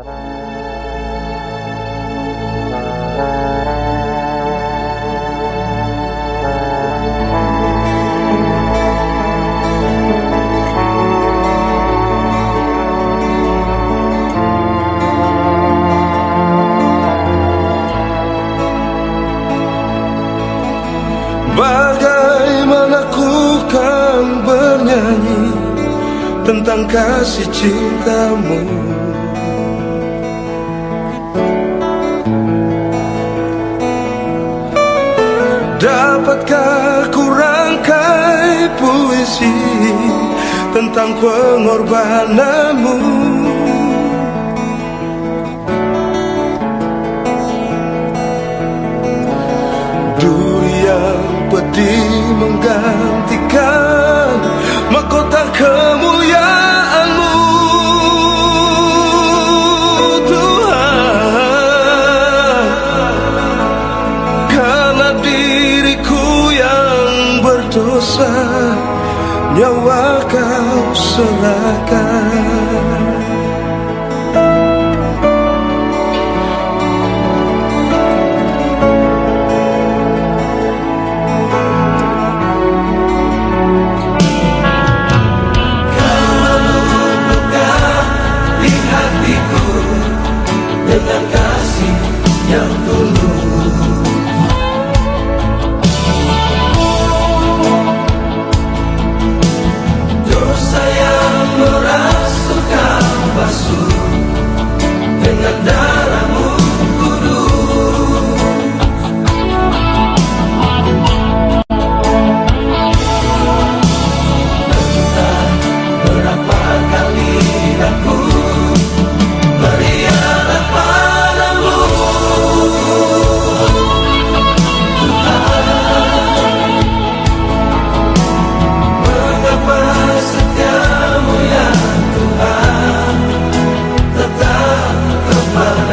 Bagaimana ku kan bernyanyi tentang kasih cintamu. Dapatkah ku rangkai puisi tentang pengorbananmu? Pedih menggantikan mahkota kemuliaan-Mu, Tuhan. Karena diriku yang berdosa, nyawa Kau serahkan. Dengan kasih yang tulus, dosa yang merasukkan basuh dengan darah-Mu kudus. Entah berapa kali aku berialah padamu, Tuhan. Mengapa setiamu ya Tuhan tetap kepada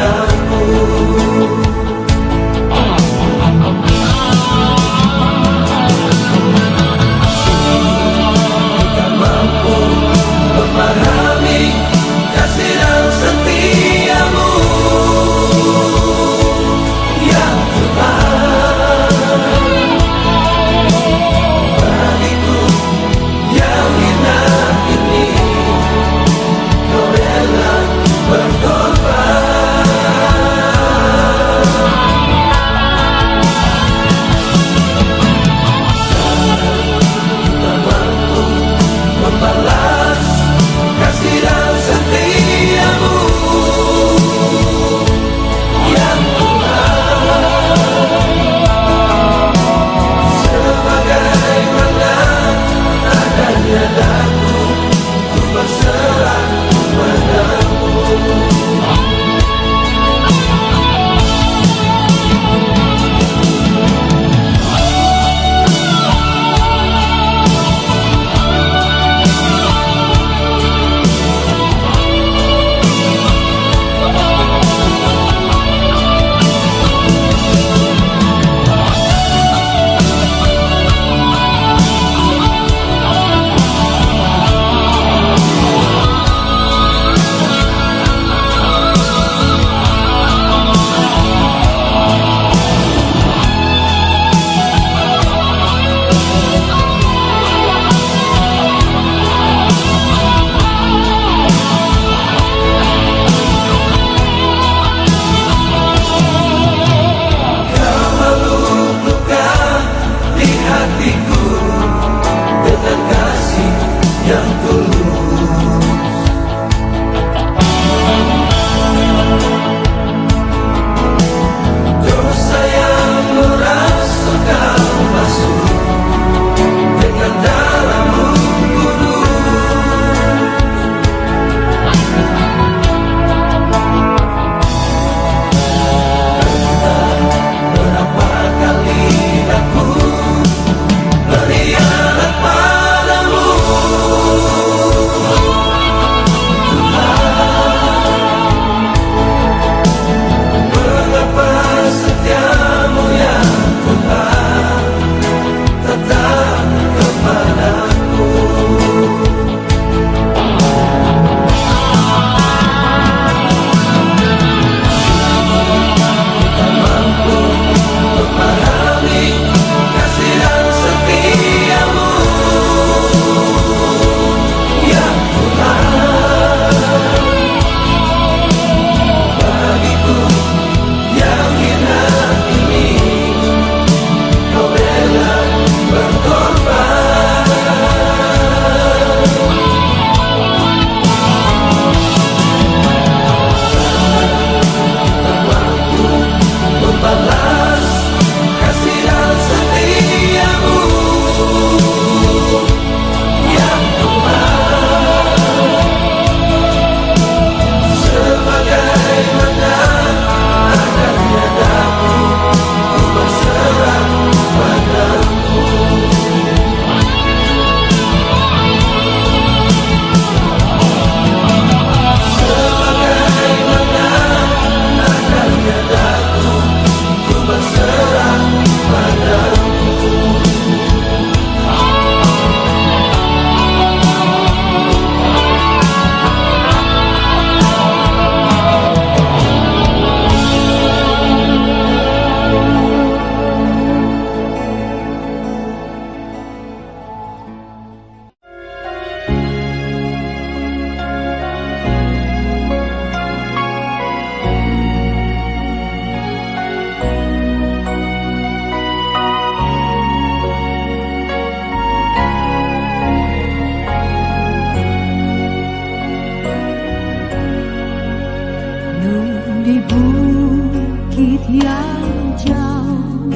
di bukit yang jauh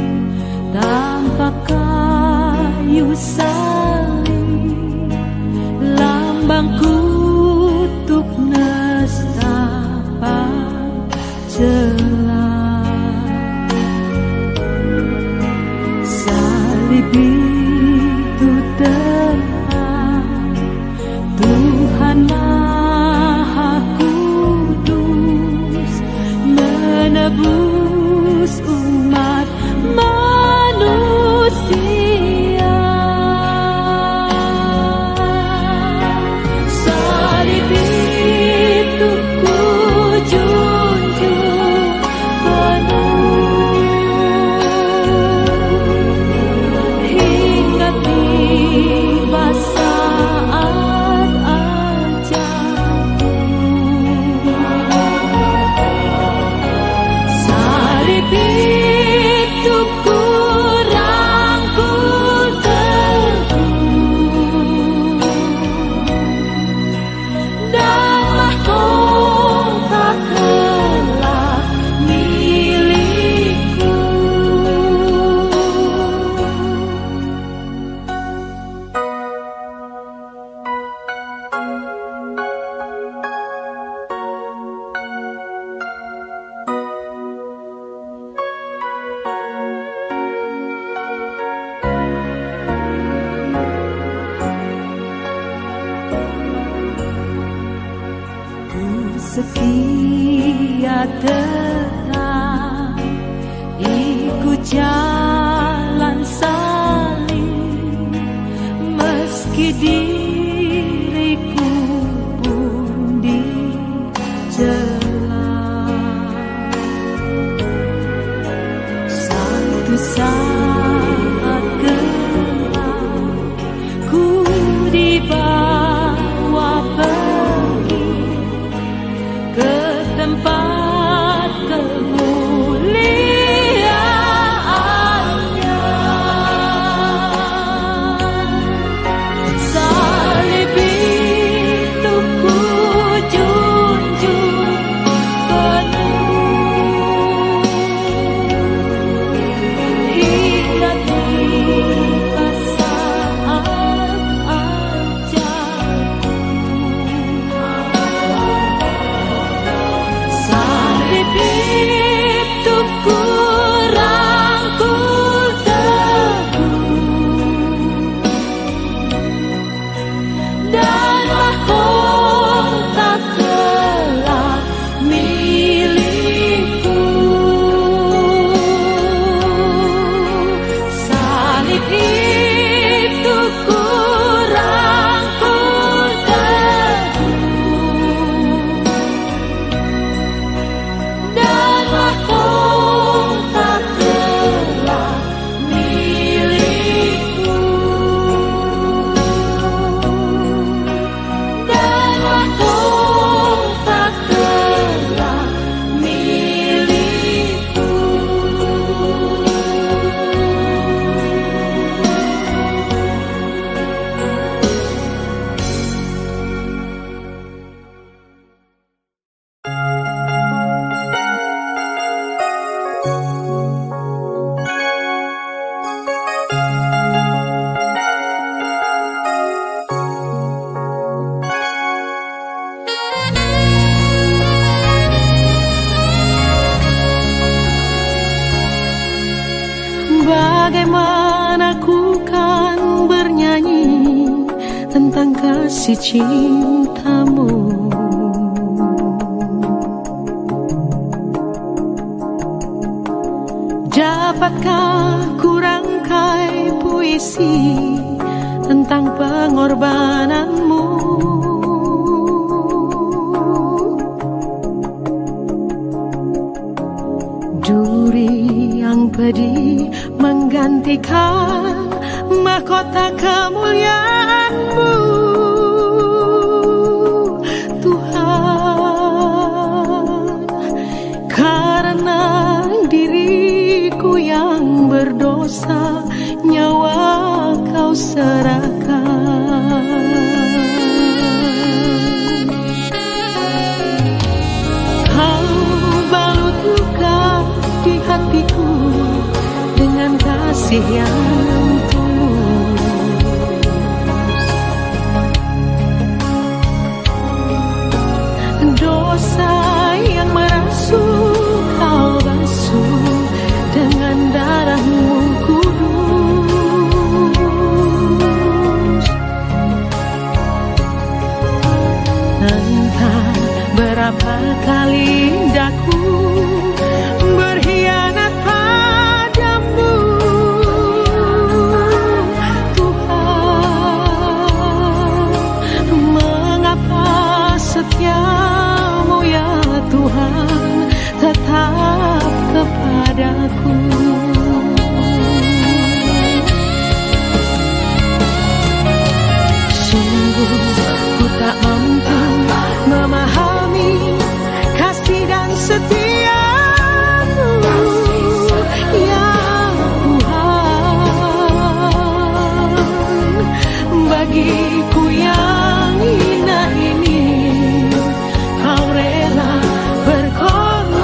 tanpa kayu salib, lambang kutuk nestapa celah. Salib itu tempat Tuhan Maha Kudus menebus umat manusia. Salib itu ku junjung penuh hingga tiba saat ajalku. Salib itu ku rangkul teguh dan mahkota telah milikku. Ku setia tetap ikut jalan salib, meski diriku pun dicela. Satu saat kelak ku dibawa pergi ke tempat kemuliaannya. Salib itu ku junjung penuh hingga tiba saat ajalku. Salib itu ku rangkul teguh dan mahkota telah milikku. Salib itu ku rangkul teguh dan mahkota telah milikku. Dan mahkota telah milikku. Bagaimana ku kan bernyanyi tentang kasih cintamu. Dapatkah ku rangkai puisi tentang pengorbananmu? Duri yang pedih menggantikan mahkota kemuliaan-Mu, Tuhan. Karena diriku yang berdosa, nyawa Kau serahkan. Kau kasih yang tulus. Dosa yang merasuk kau basuh dengan darah-Mu kudus. Entah berapa kali daku berkhianat padamu, Tuhan. Mengapa setia-Mu ya Tuhan tetap kepadaku? Sungguh ku tak mampu memahami kasih dan setia-Mu ya Tuhan. Bagiku yang hina ini Kau rela berkorban.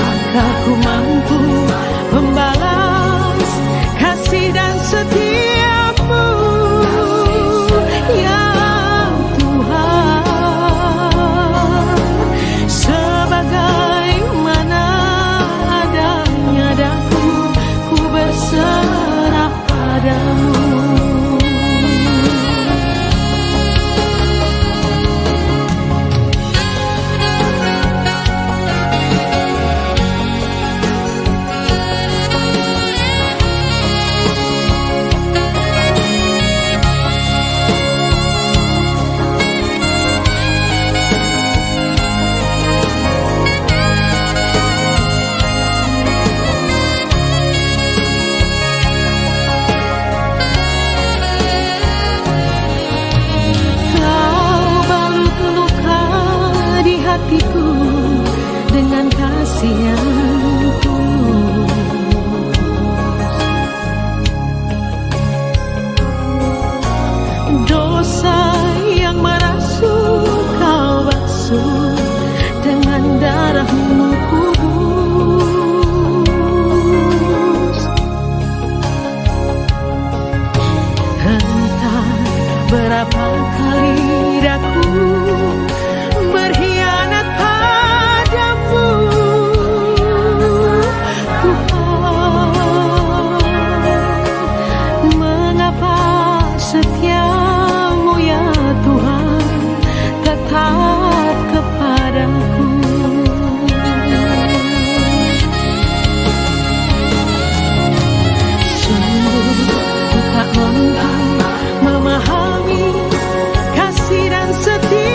Apakah ku mampu membalas kasih dan setia-Mu ya Tuhan? Sebagaimana adanya daku, ku berserah padamu. Hatiku dengan kasih yang tulus. Dosa yang merasuk Kau basuh dengan darah-Mu kudus. Entah berapa kali daku berkhianat padamu, Tuhan. Mengapa setia-Mu ya Tuhan tetap kepadaku? Sungguh ku tak mampu memahami kasih dan setia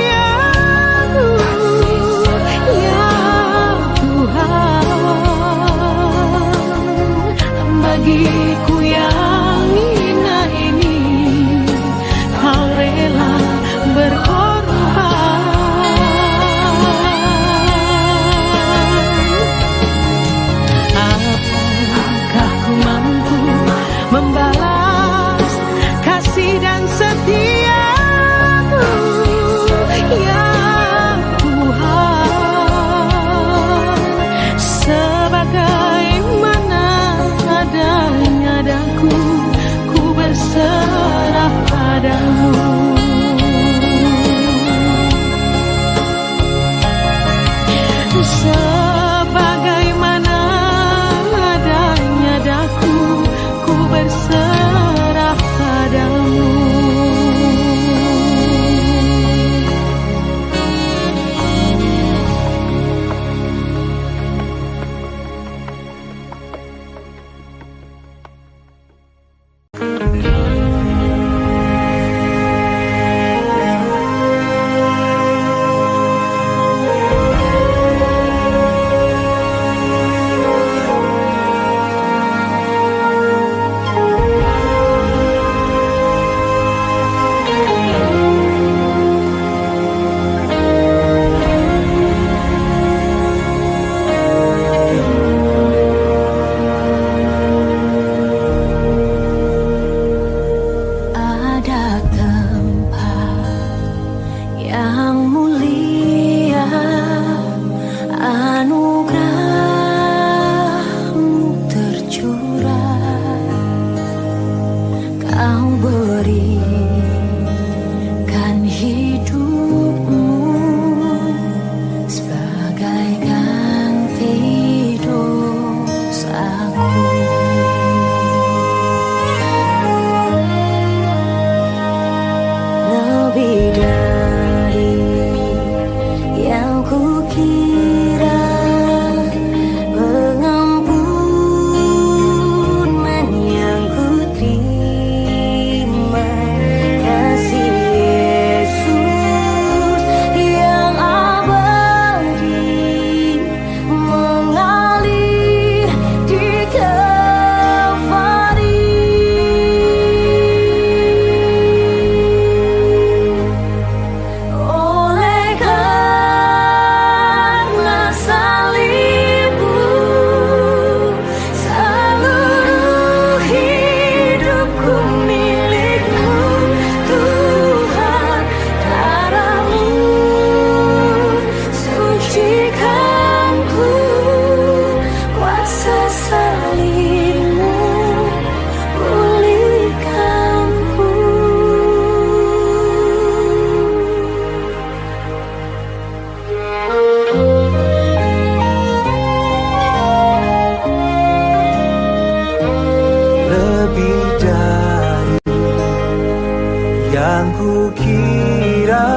yang kukira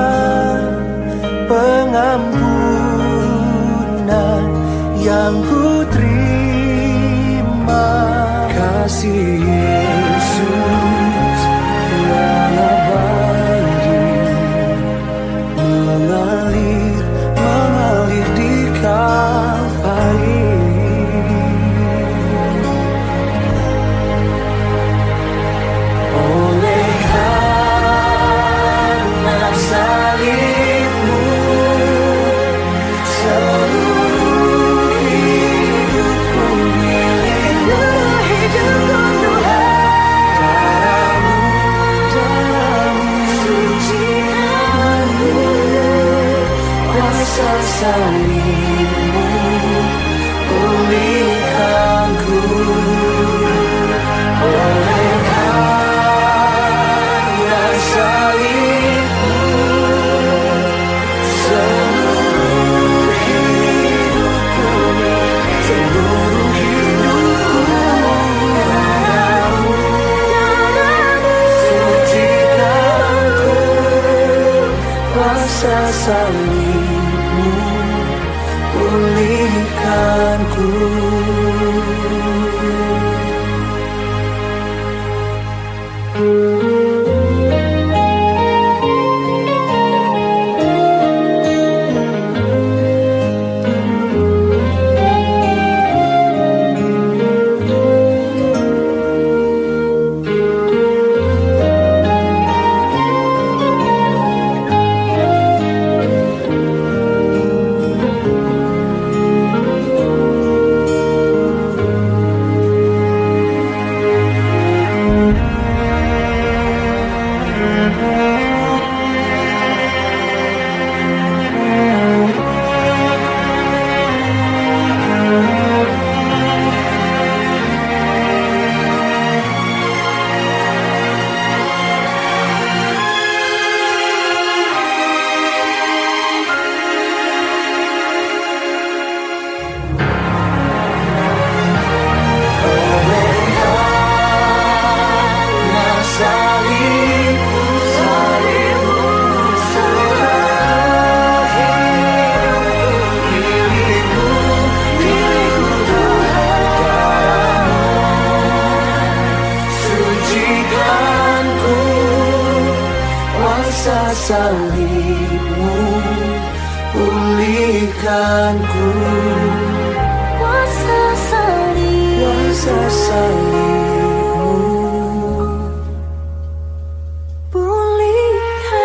pengampunan yang ku terima. Kasih Yesus yang abadi mengalir di Kalvari. Oleh karena salibmu, seluruh hidupku milikmu. Daramu sucikanku, kuasa salibmu pulihkanku. Oleh karena salibmu, seluruh hidupku, seluruh hidupku. Daramu sucikanku, kuasa salibmu pulihkanku. Salibmu pulihkanku. Kuasa salibmu pulihkanku.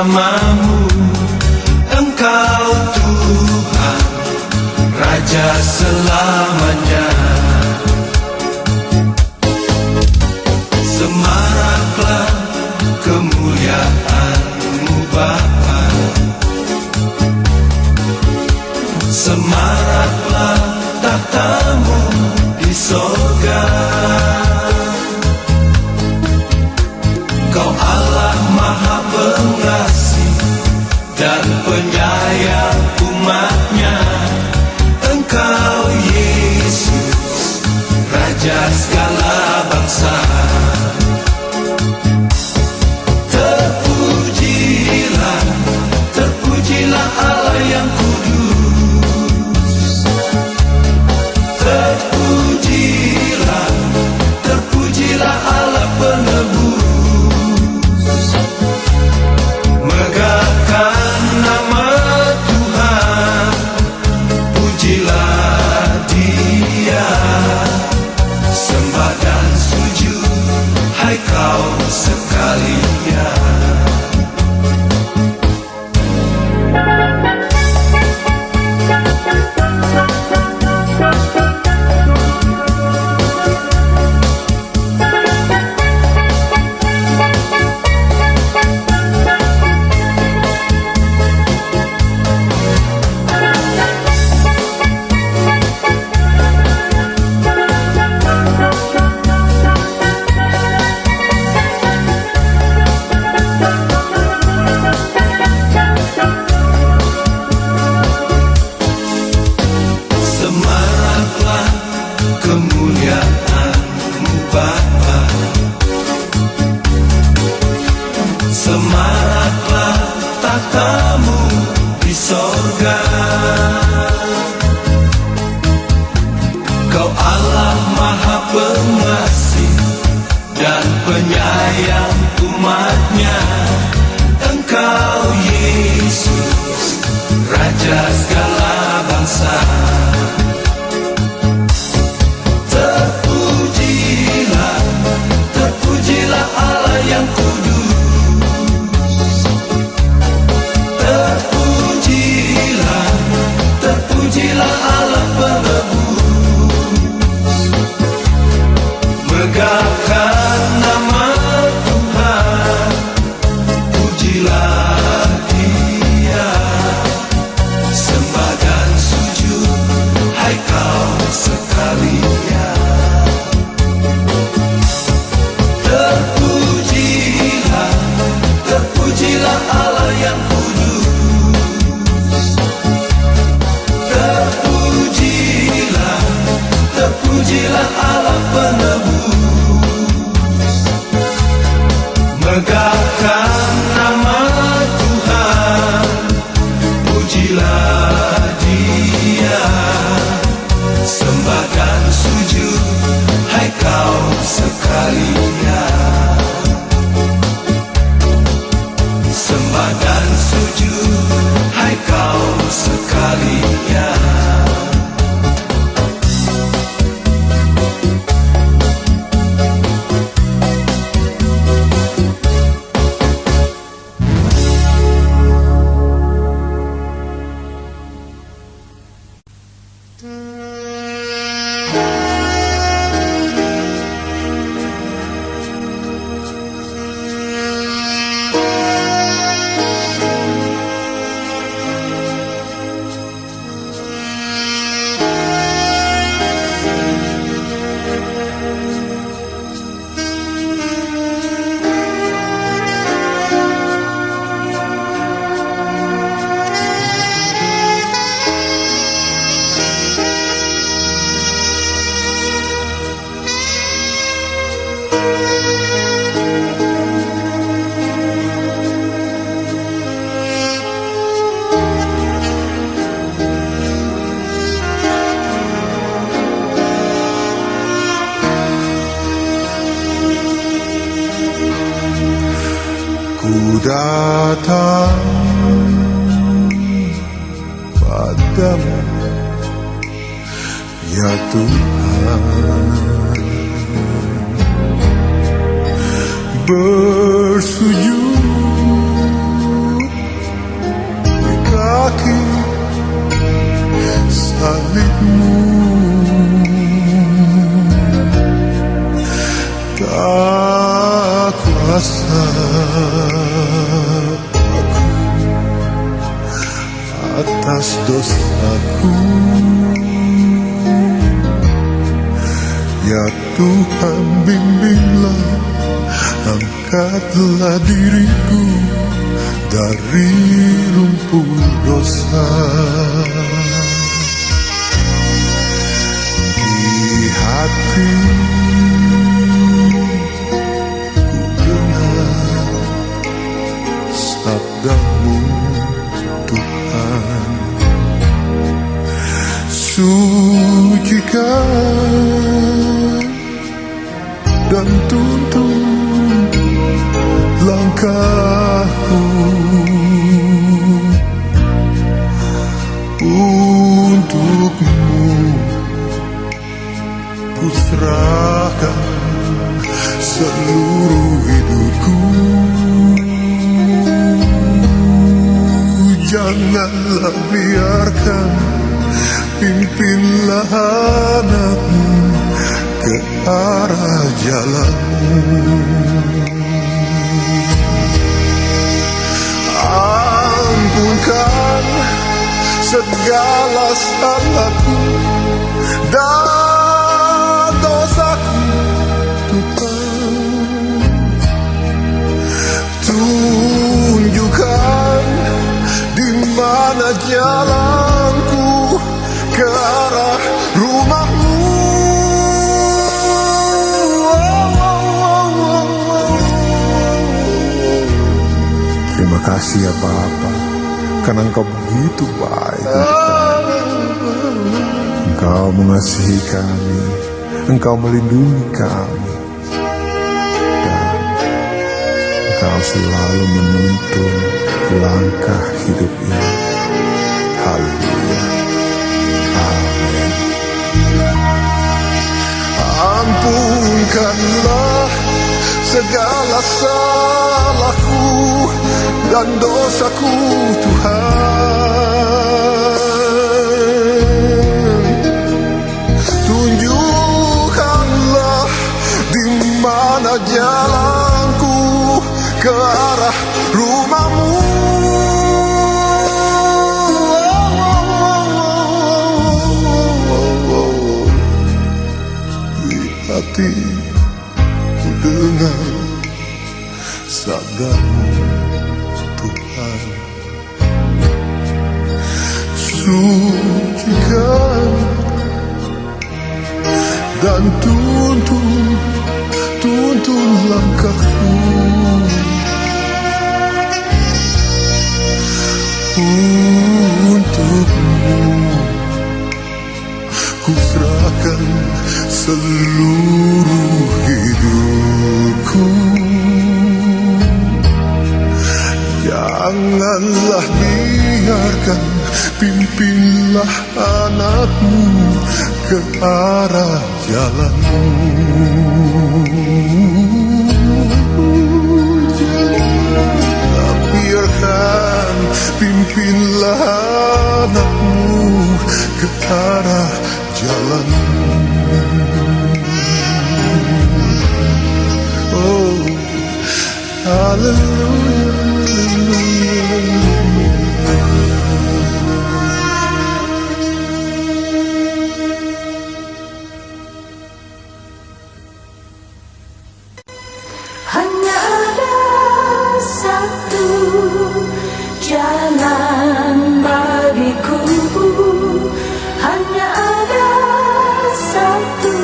bersamamu. Engkau Tuhan, Raja selamanya. Semaraklah kemuliaan-Mu Bapa, semaraklah tahta-Mu di sorga. Kau Allah Maha Pengasih dan penyayang umat-Nya. Engkau Yesus, Raja segala bangsa. Terpujilah, terpujilah Allah yang kudus. Terpujilah, terpujilah Allah penebus. Megahkan nama Tuhan, pujilah Dia. Sembah dan sujud, hai kaum sekalian. Semaraklah kemuliaan-Mu Bapa, semaraklah tahta-Mu di sorga. Kau Allah Maha Pengasih dan penyayang umat-Nya. Engkau Yesus, Raja segala bangsa. Terpujilah, terpujilah Allah yang kudus. Terpujilah, terpujilah Allah penebus. Megahkan nama Tuhan, pujilah Dia. Sembah dan sujud, hai kaum sekalian. Terpujilah, terpujilah Allah yang kudus. Terpujilah, terpujilah Allah penebus. Megahkan nama Tuhan, pujilah Dia. Sembah dan sujud, hai kaum sekalian. Sembah dan sujud, hai kaum sekalian. Ku datang padamu, ya Tuhan, bersujud rasa aku atas dosaku. Ya Tuhan, bimbinglah, angkatlah diriku dari lumpur dosa. Di hati ku dengar sabdamu, Tuhan. Sucikan dan tuntun langkahku untukmu. Ku serahkan seluruh hidupku. Janganlah biarkan, pimpinlah anakmu ke arah jalanmu. Ampunkan segala salahku dan dosaku, Tuhan. Tunjukkan di mana jalanku ke arah rumahmu. Terima kasih ya Bapa, karena Engkau begitu baik. Engkau mengasihi kami, Engkau melindungi kami, dan Engkau selalu menuntun langkah hidup ini. Haleluya. Amin. Ampunkanlah segala salahku dan dosaku, Tuhan. Tunjukkanlah di mana jalanku ke arah rumahmu. Di hati ku dengar sabdamu, Tuhan. Sucikan dan tuntun langkahku untukmu. Ku serahkan seluruh hidupku. Janganlah biarkan, pimpinlah anakmu ke arah jalanmu. Janganlah biarkan, pimpinlah anakmu ke arah jalanmu. Oh, haleluya. Hanya ada satu jalan bagiku, hanya ada satu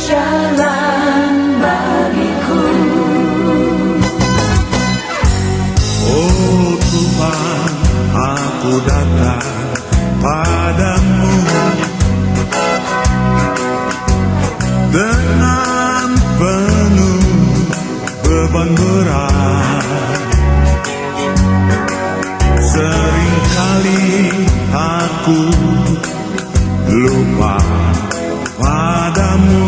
jalan bagiku. Oh Tuhan, aku datang padamu dengan penuh beban berat. Seringkali aku lupa padamu.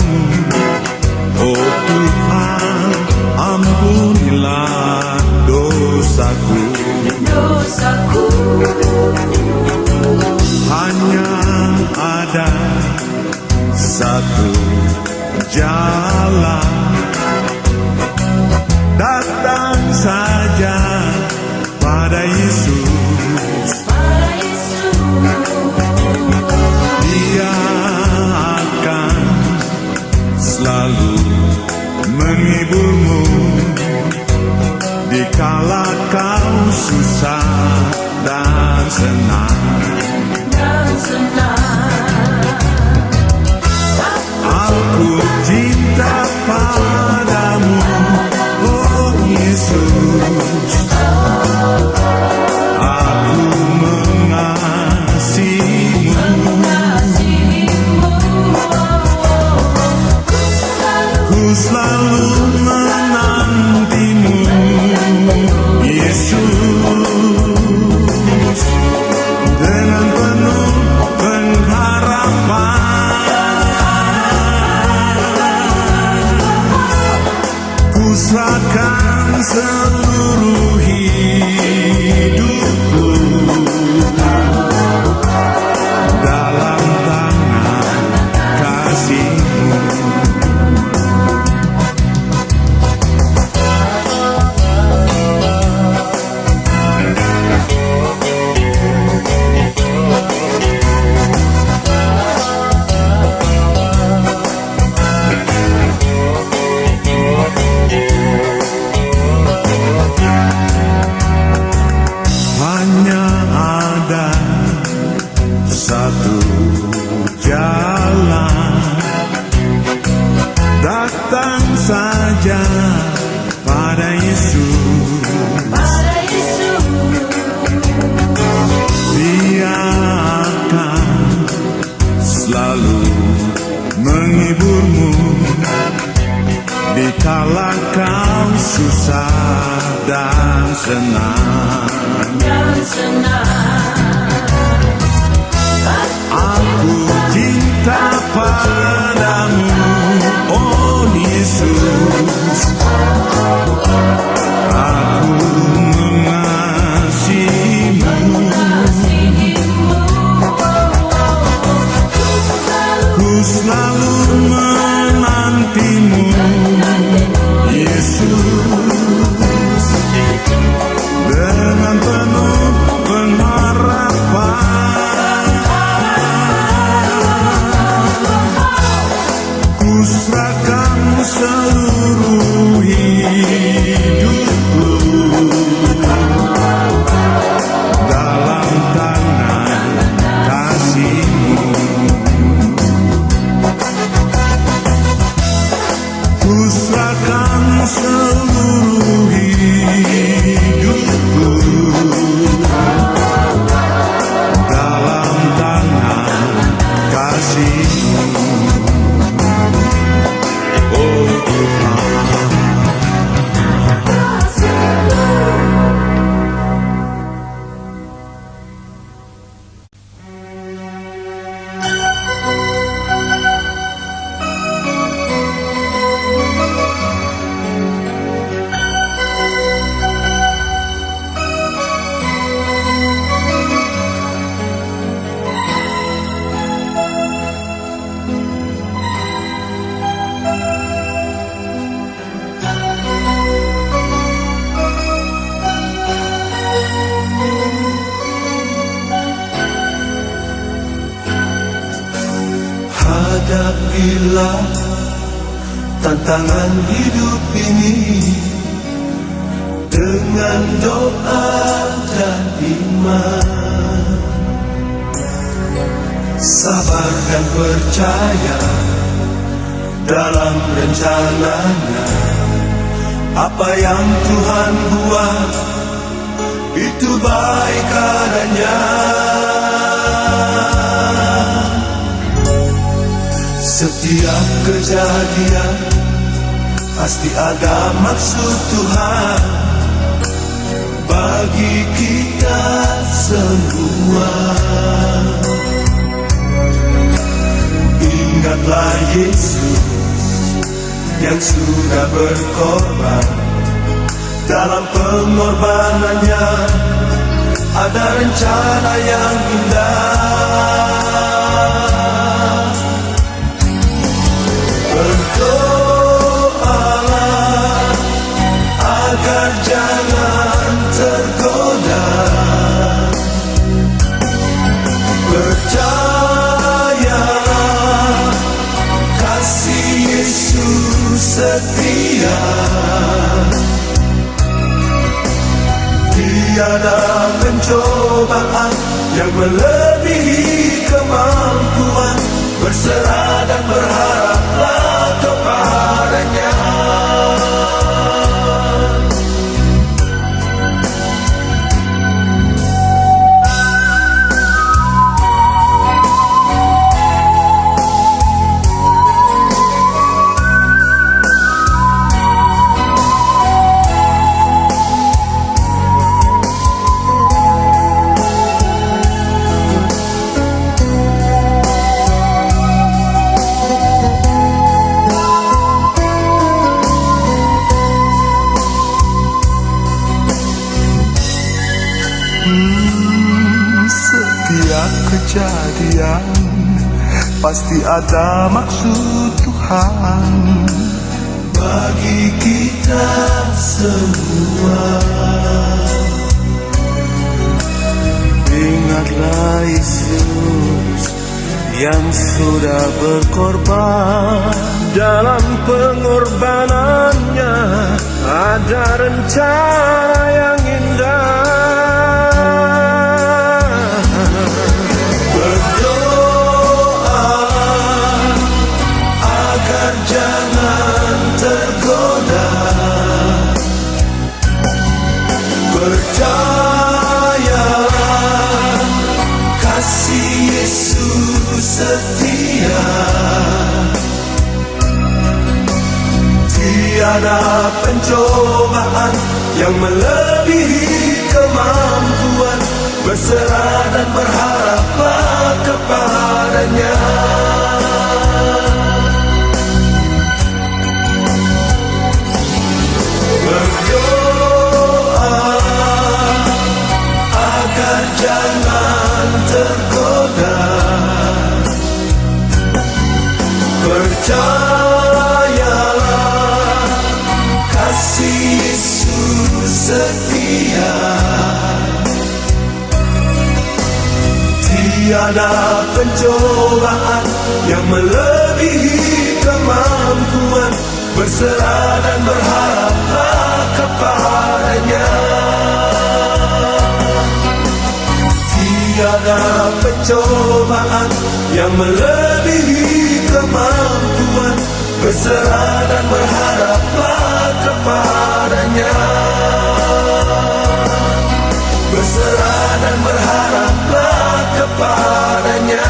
Oh Tuhan, ampunilah dosaku. Hanya ada satu jalan Aku cinta padamu, oh Yesus. Aku mengasihimu, ku selalu menantimu, Yesus. Dengan penuh pengharapan, ku serahkan seluruh hidupku dalam tangan kasih-Mu. Hanya ada satu jalan, datang saja pada Yesus. Dia akan selalu menghiburmu dikala kau susah dan senang. Aku cinta padamu, oh Yesus. Aku mengasihimu, ku selalu menantimu, Yesus. Dengan penuh pengharapan, ku serahkan seluruh hidupku dalam tangan kasih-Mu. Ku serahkan seluruh hidupku dalam tangan kasih-Mu, oh Tuhan. Hadapilah tantangan hidup ini dengan doa dan iman. Sabar dan percaya dalam rencananya. Apa yang Tuhan buat itu baik adanya. Setiap kejadian pasti ada maksud Tuhan bagi kita semua. Ingatlah Yesus yang sudah berkorban. Dalam pengorbanannya ada rencana yang indah. Berdoalah agar jangan tergoda. Percayalah kasih Yesus setia. Tiada pencobaan yang melebihi kemampuan, berserah dan berharaplah kepadanya. Setiap kejadian pasti ada maksud Tuhan bagi kita semua. Ingatlah Yesus yang sudah berkorban. Dalam pengorbanannya ada rencana yang indah. Berdoa agar jangan tergoda, percayalah kasih Yesus setia. Tiada pencobaan yang melebihi kemampuan, berserah dan berharaplah kepadanya. Berdoa agar jangan tergoda, percayalah kasih Yesus setia. Tiada pencobaan yang melebihi kemampuan, berserah dan berharaplah kepadanya. Tiada pencobaan yang melebihi kemampuan, berserah dan berharaplah kepadanya. Berserah dan berharaplah kepadanya.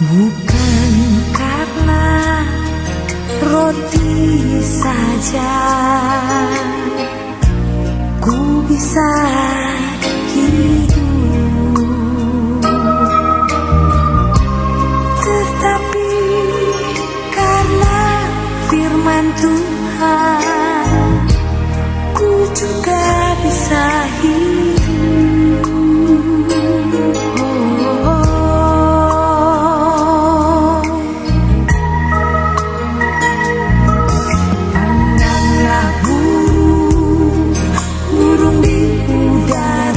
Bukan karena roti saja ku bisa hidup, tetapi karena firman Tuhan ku juga bisa hidup. Pandanglah burung di udara,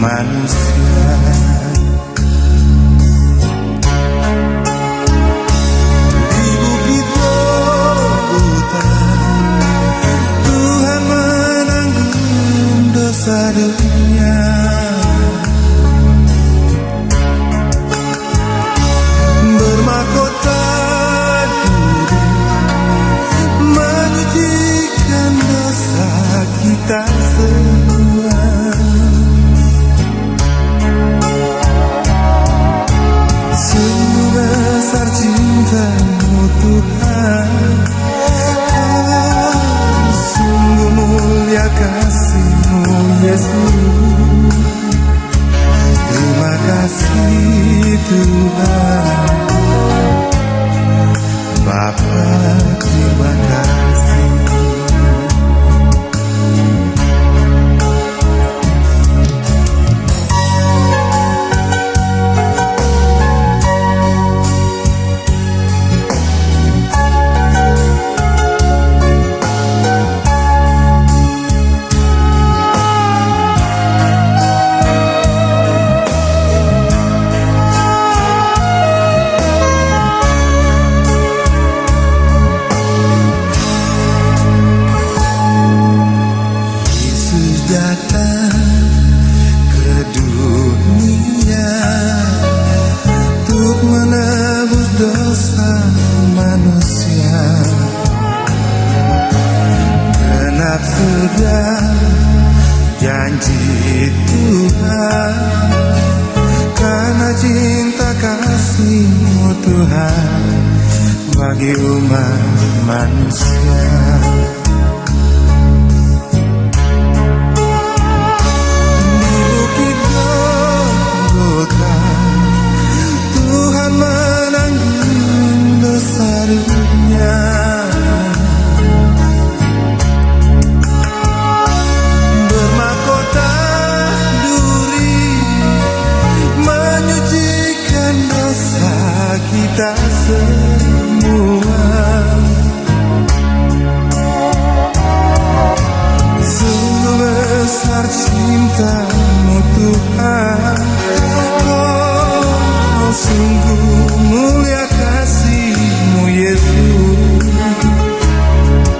manusia. Di bukit Golgota Tuhan menanggung dosa dunia. Bermahkota duri menyucikan dosa kita semua. Sungguh besar cinta-Mu Tuhan, sungguh mulia kasih-Mu Yesus. Terima kasih Tuhan Bapa, terima kasih. Datang ke dunia untuk menebus dosa manusia. Genap sudah janji Tuhan, karena cinta kasih-Mu Tuhan bagi umat manusia. Tuhan menanggung dosa dunia. Bermahkota duri menyucikan dosa kita semua. Sungguh besar cinta-Mu Tuhan, sungguh mulia kasih-Mu Yesus.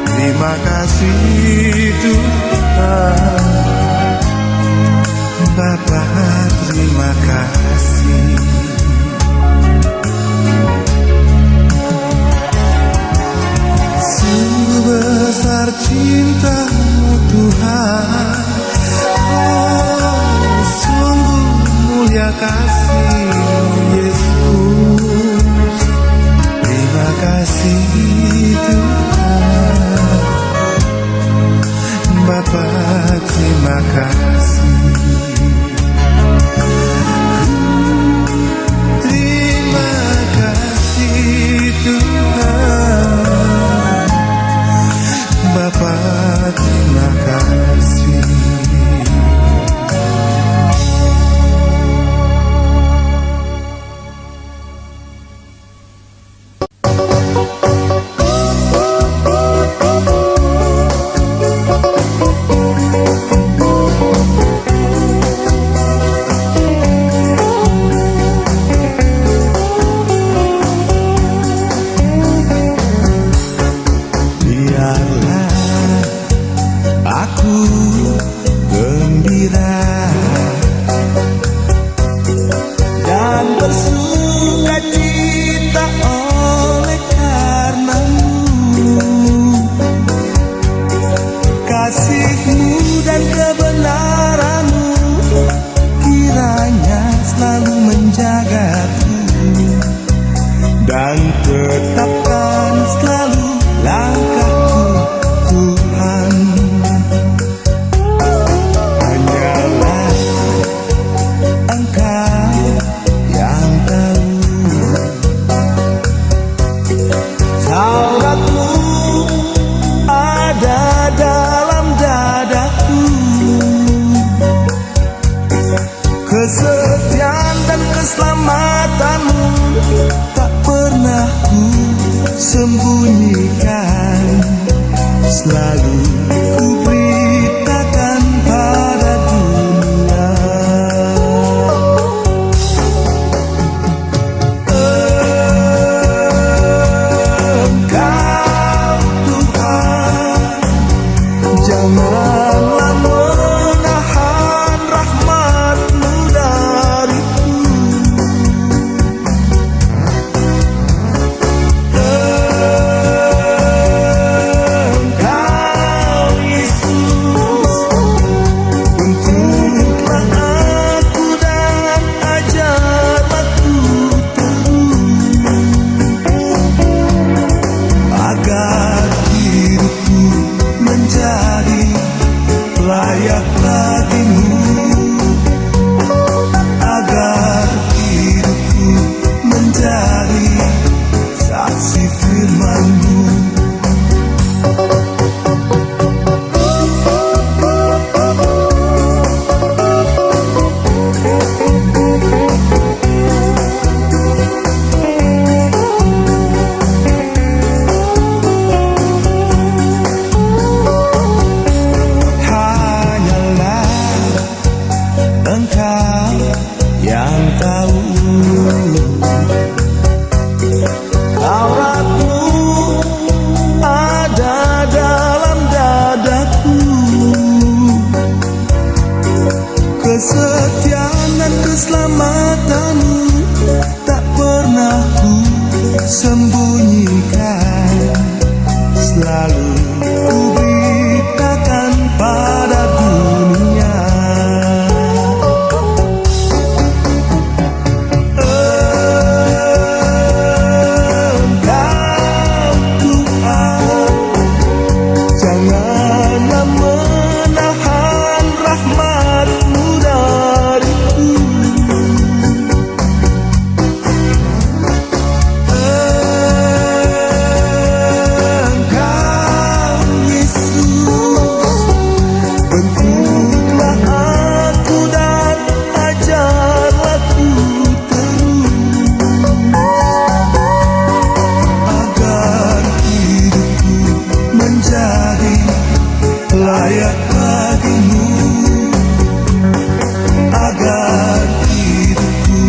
Terima kasih Tuhan Bapa, terima kasih. Sungguh besar cinta-Mu Tuhan, sungguh mulia kasih-Mu Yesus. Terima kasih Tuhan Bapa, terima kasih. Terima kasih Tuhan Bapa, terima kasih. selalu ku beritakan pada dunia. Engkau Tuhan, janganlah menahan rahmat-Mu dariku. Engkau Yesus, bentuklah aku dan ajarlah ku terus, agar hidupku menjadi layak bagi-Mu, agar hidupku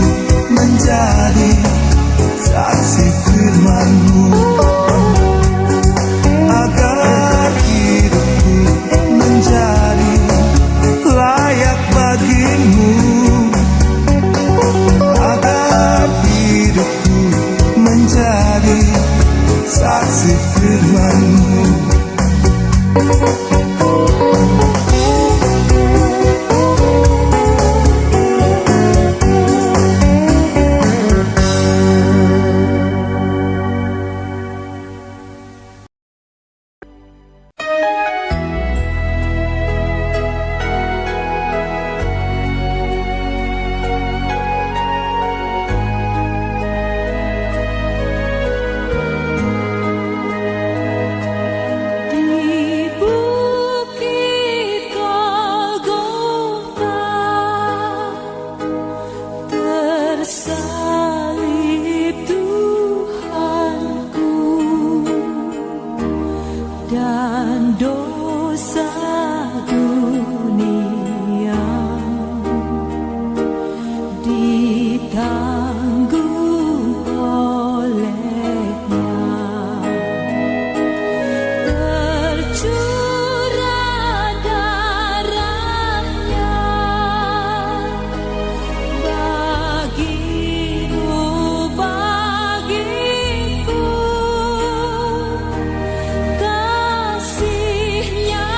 menjadi saksi firman-Mu, agar hidupku menjadi layak bagi-Mu, agar hidupku menjadi saksi firman-Mu. Di bukit Golgota tersalib Tuhanku, dan dosa dunia ditanggung olehnya. Tercurah darahnya bagimu, bagiku, kasihnya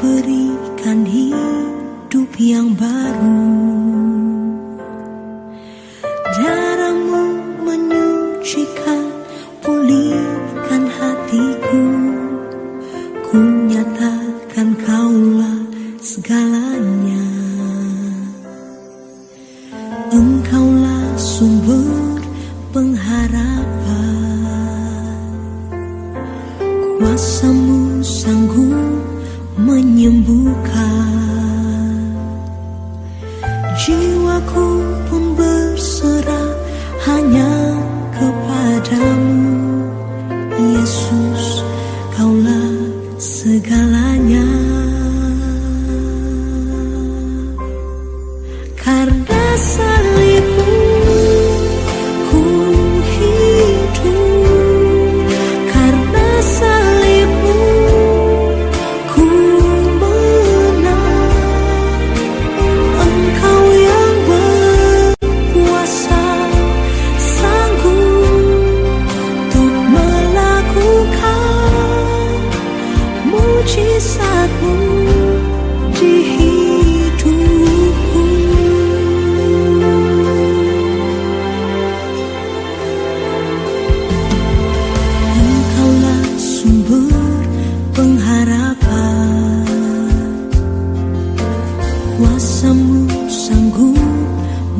berikan hidup yang baru. Darahmu menyucikan, pulihkan hatiku. Ku nyatakan kaulah segalanya. Engkaulah sumber pengharapan. Kuasamu sanggup menyembuhkan. Jiwaku pun berserah hanya kepadamu. Yesus, kaulah segalanya. Karena salibmu ku hidup, karena salibmu ku menang. Engkau yang berkuasa, sanggup untuk melakukan mujizat-Mu di hidupku. Engkaulah sumber pengharapan. Kuasa-Mu sanggup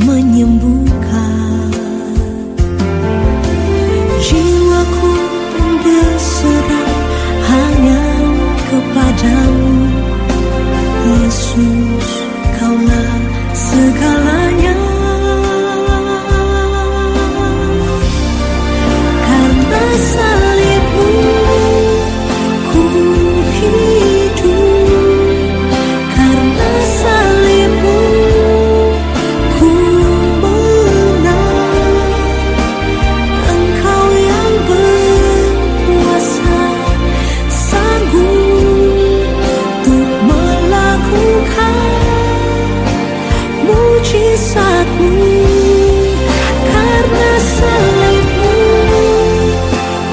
menyembuhkan. Jiwaku pun berserah hanya kepadamu. Yesus, kaulah segalanya. Karena salibmu ku hidup, karena salibmu ku menang. Engkau yang berkuasa, sanggup untuk melakukan mujizat-Mu. Karena salibmu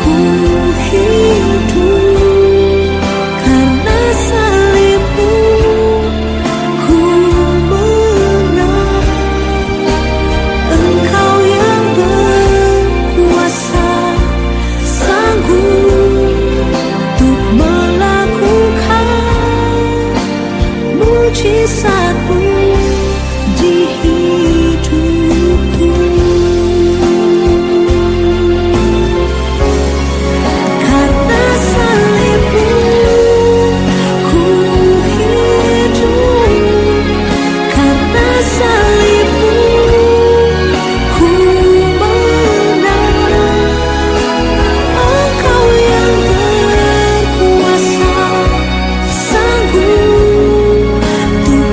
ku hidup, karena salibmu ku menang. Engkau yang berkuasa, sanggup untuk melakukan mujizat-Mu di hidupku. Karena salibmu ku hidup, karena salibmu ku menang. Engkau yang berkuasa, sanggup untuk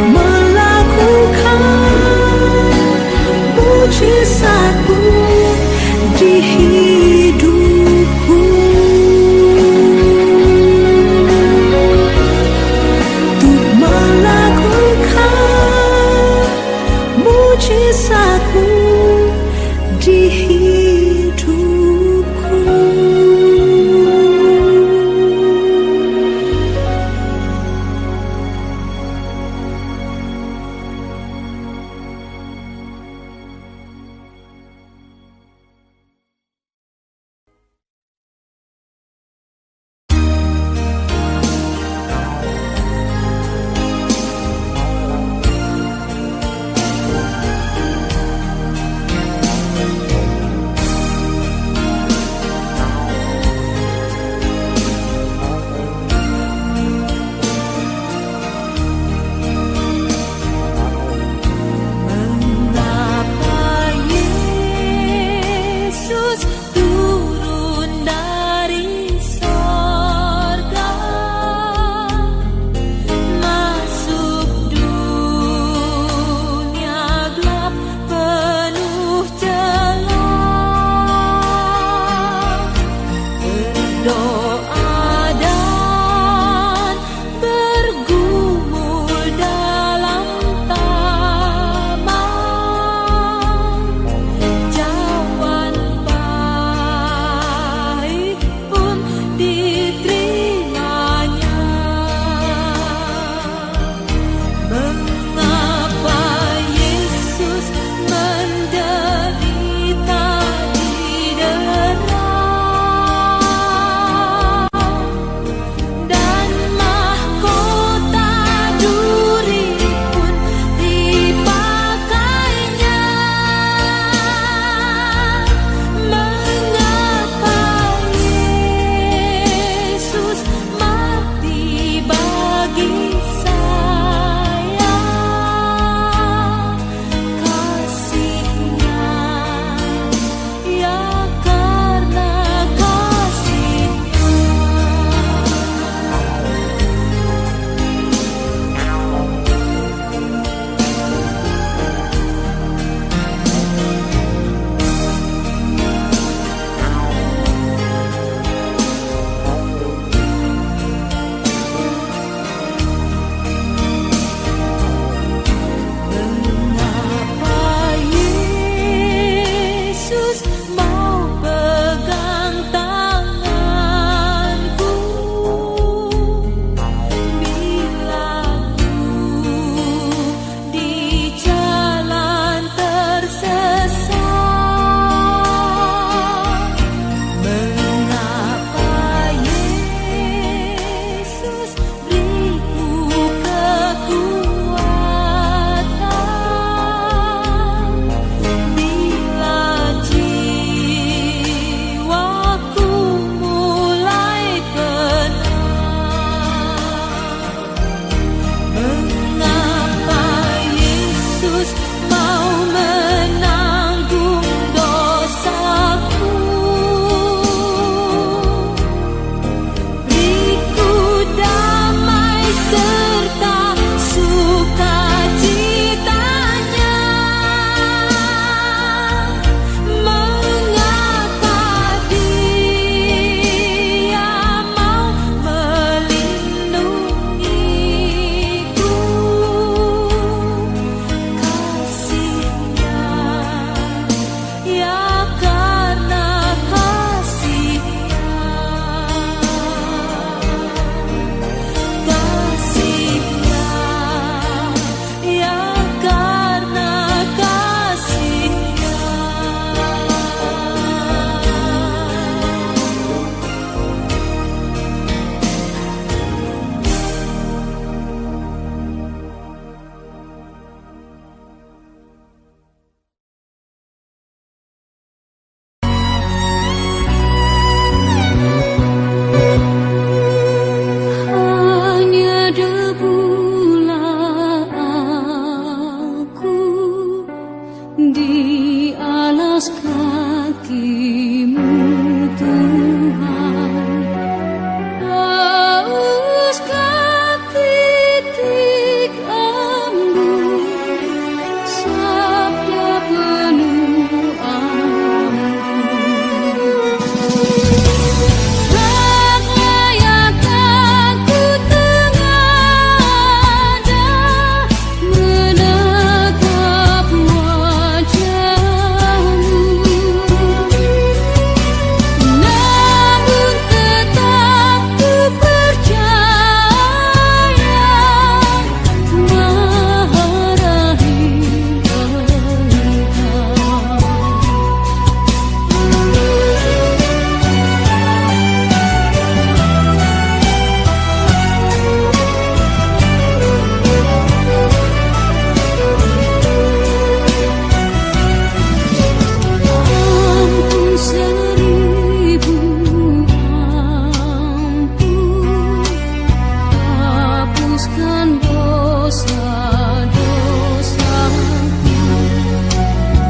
hapuskan dosa-dosaku.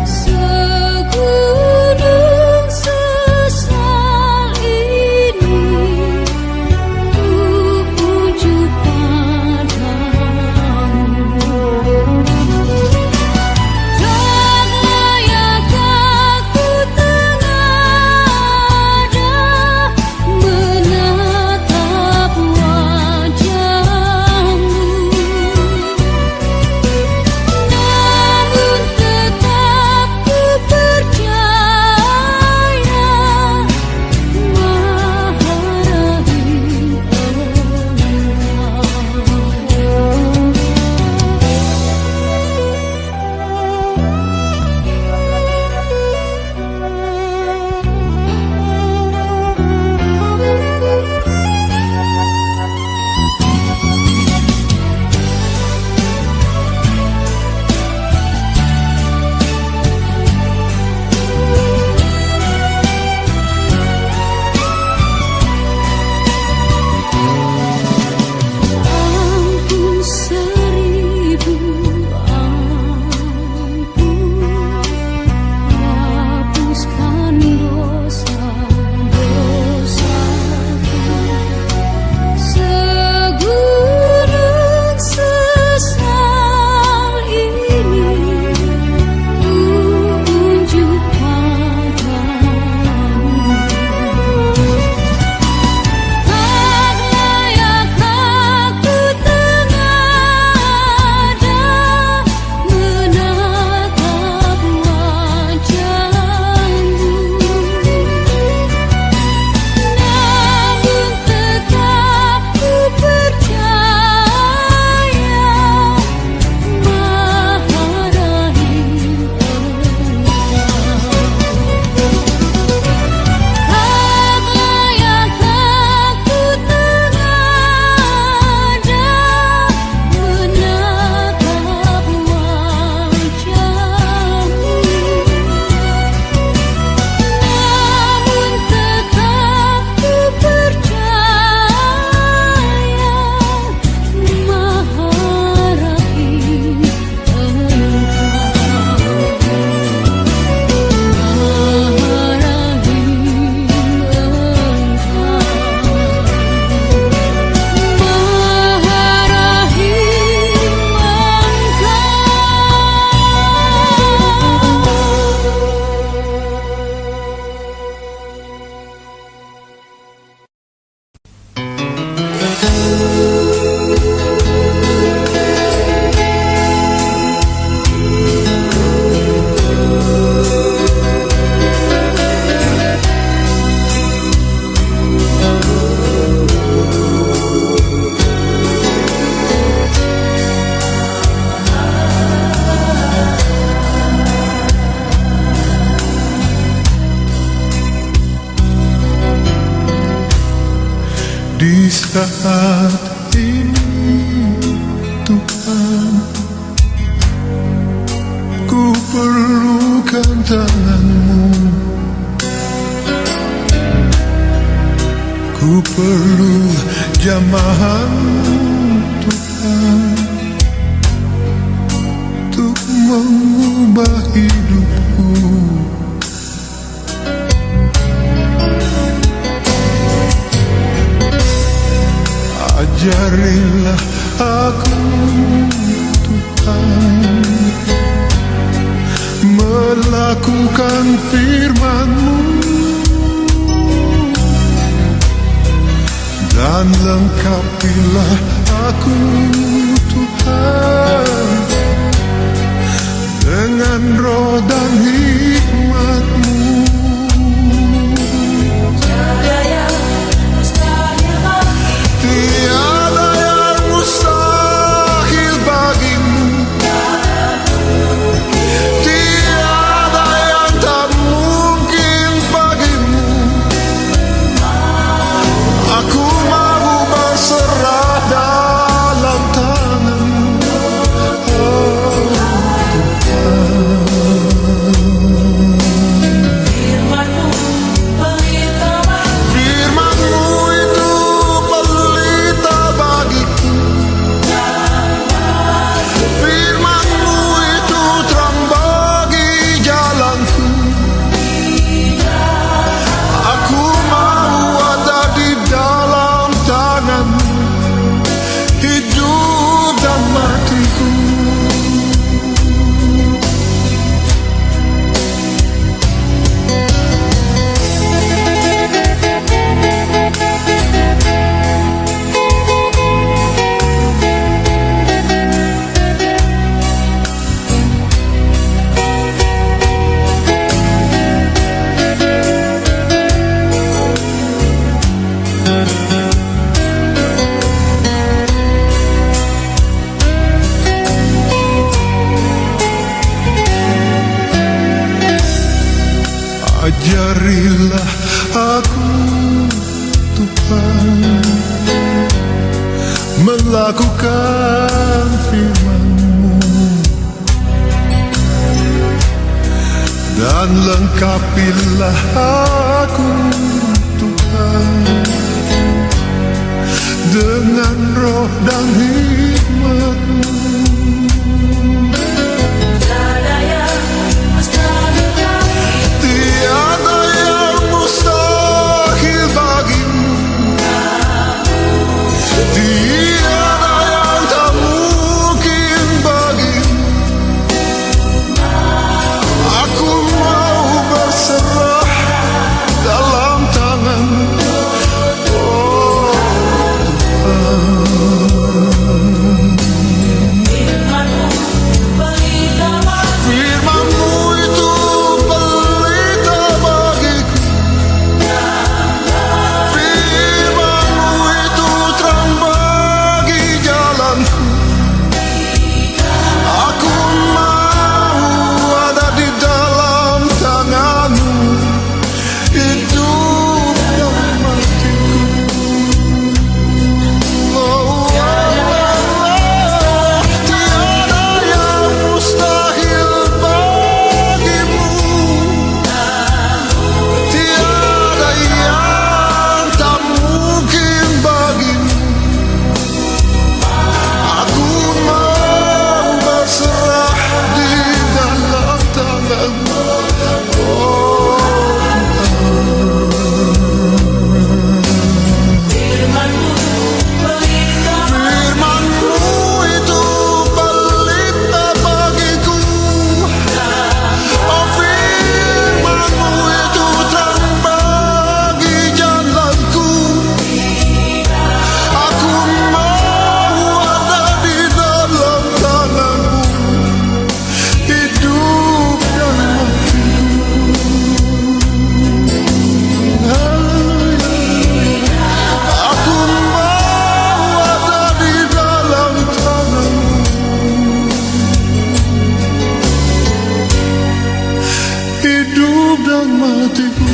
Segunung sesal ini ku ujuk padamu. Tak layak aku tengadah menatap wajahmu, namun tetap ku percaya Maha Rahim Ampun seribu ampun, hapuskan dosa-dosaku. Segunung sesal ini ku unjuk padamu. Tak layak aku tengadah menatap wajahmu, namun tetap ku percaya Maha Rahim Tak layak aku tengadah menatap wajahmu, namun tetap ku percaya Maha Rahim Di saat ini Tuhan, ku perlukan tangan-Mu, ku perlu jamahan-Mu Tuhan, untuk mengubah hidupku. Ajarilah aku Tuhan, melakukan firman-Mu, dan lengkapilah aku Tuhan dengan roh dan hikmat-Mu. Tiada yang mustahil bagimu, tiada yang tak mungkin bagimu. Aku mau berserah dalam akan firman-Mu dan lengkapilah aku Tuhan dengan roh dan hikmat-Mu. Tiada yang mustahil bagimu, tiada yang tak mungkin bagimu. Aku mau berserah dalam tangan-Mu, oh firman-Mu itu pelita bagiku, firman-Mu itu terang bagi jalanku. Aku mau ada di dalam tangan-Mu, hidup dan matiku. Oh, tiada yang mustahil bagimu, tiada yang tak mungkin bagimu. Aku mau berserah di dalam tangan-Mu, oh firman-Mu itu pelita bagiku, oh firman-Mu itu terang bagi jalanku. Aku mau ada di dalam tangan-Mu, hidup dan matiku. Haleluya. Aku mau ada di dalam tangan-Mu, hidup dan matiku.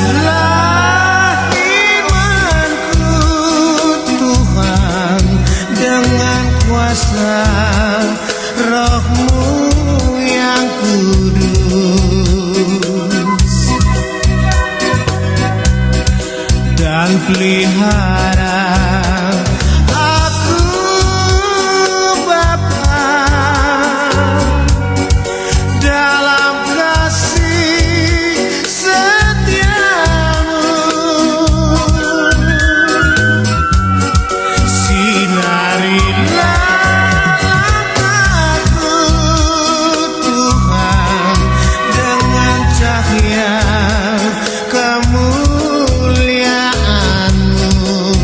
Teguhkanlah imanku Tuhan dengan kuasa Roh-Mu yang kudus, dan pelihara aku Bapa dalam kasih setia-Mu. Sinarilah langkahku Tuhan dengan cahaya kemuliaan-Mu.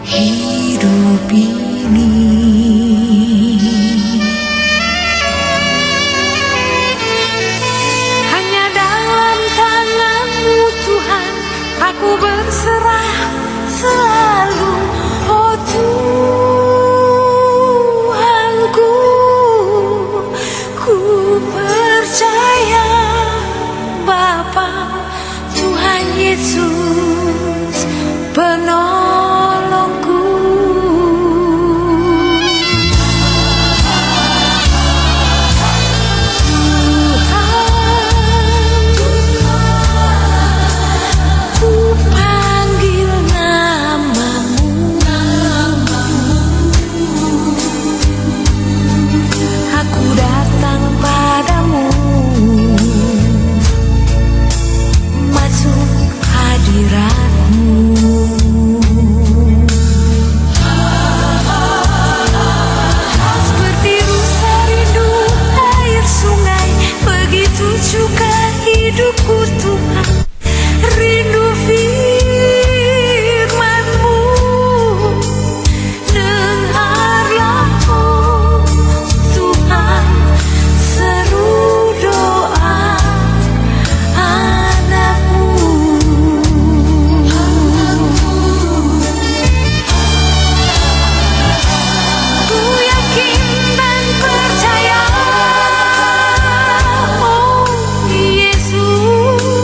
hidup ini. Hanya dalam tangan-Mu Tuhan aku berserah selalu, oh Tuhanku. Ku percaya Bapa, Tuhan Yesus penolongku. Ku panggil namamu, aku datang padamu, masuk hadirat-Mu. Seperti rusa rindu air sungai, begitu juga hidupku Tuhan, rindu firman-Mu. Dengarlah oh Tuhan seru doa anak-Mu. Ku yakin dan percaya oh Yesus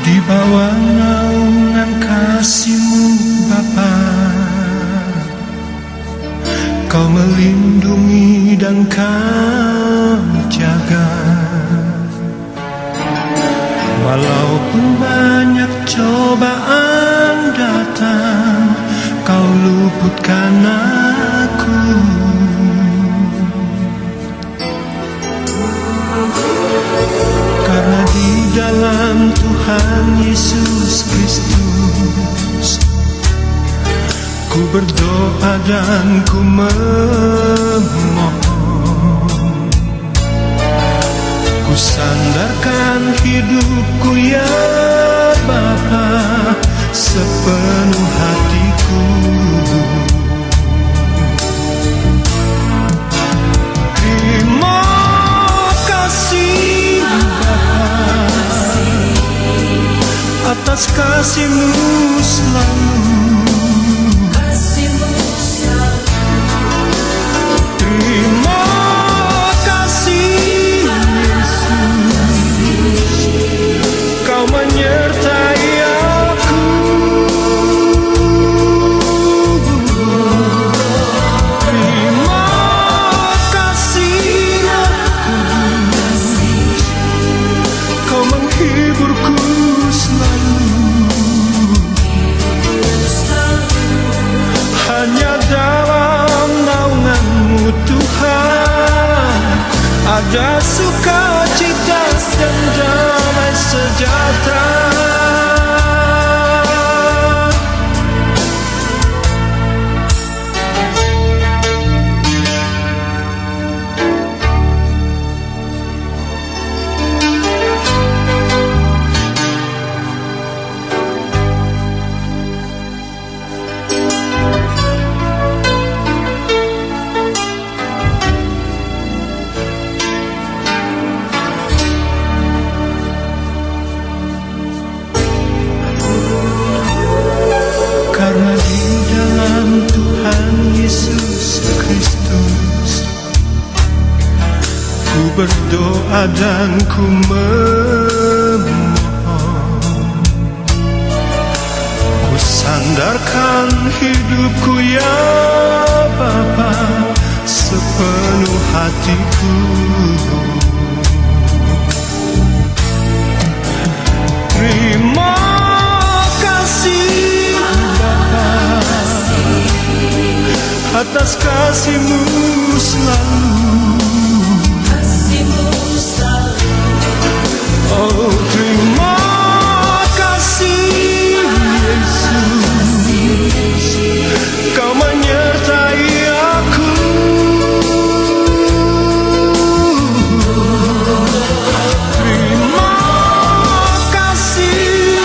di bawah naungan kasih-Mu Bapa. Kau melindungi dan Kau jaga. Walaupun banyak cobaan datang, Kau luputkan aku. Karena di dalam Tuhan Yesus Kristus, ku berdoa dan ku memohon. Ku sandarkan hidupku ya Bapa, sepenuh hatiku. Terima kasih Bapa, atas kasih-Mu selalu. Terima kasih Yesus, Kau menyertai aku. Terima kasih Kau menghiburku selalu. Hanya dalam naungan-Mu Tuhan ada sukacita dan damai sejahtera. Karena di dalam Tuhan Yesus Kristus, ku berdoa dan ku memohon. Ku sandarkan hidupku ya Bapa, sepenuh hatiku. Terima kasih atas kasih-Mu selalu. Oh, terima kasih Yesus, Kau menyertai aku. Terima kasih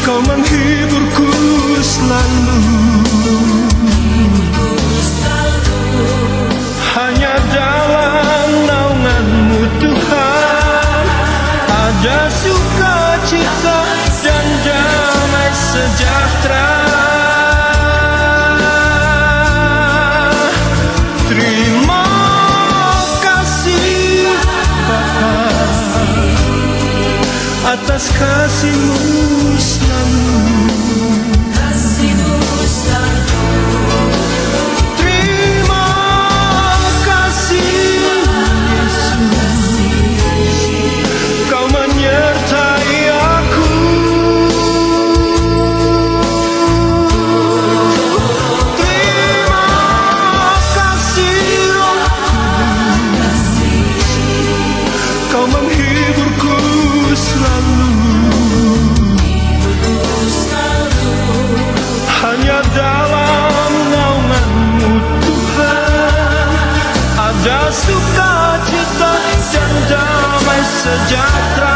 Kau menghiburku selalu. Hanya dalam naungan-Mu Tuhan ada sukacita dan damai sejahtera. Terima kasih Bapa, atas kasih-Mu selalu. Terima kasih Yesus, Kau menyertai aku. Terima kasih Kau menghiburku selalu. Hanya dalam naungan-Mu Tuhan ada sukacita dan damai sejahtera.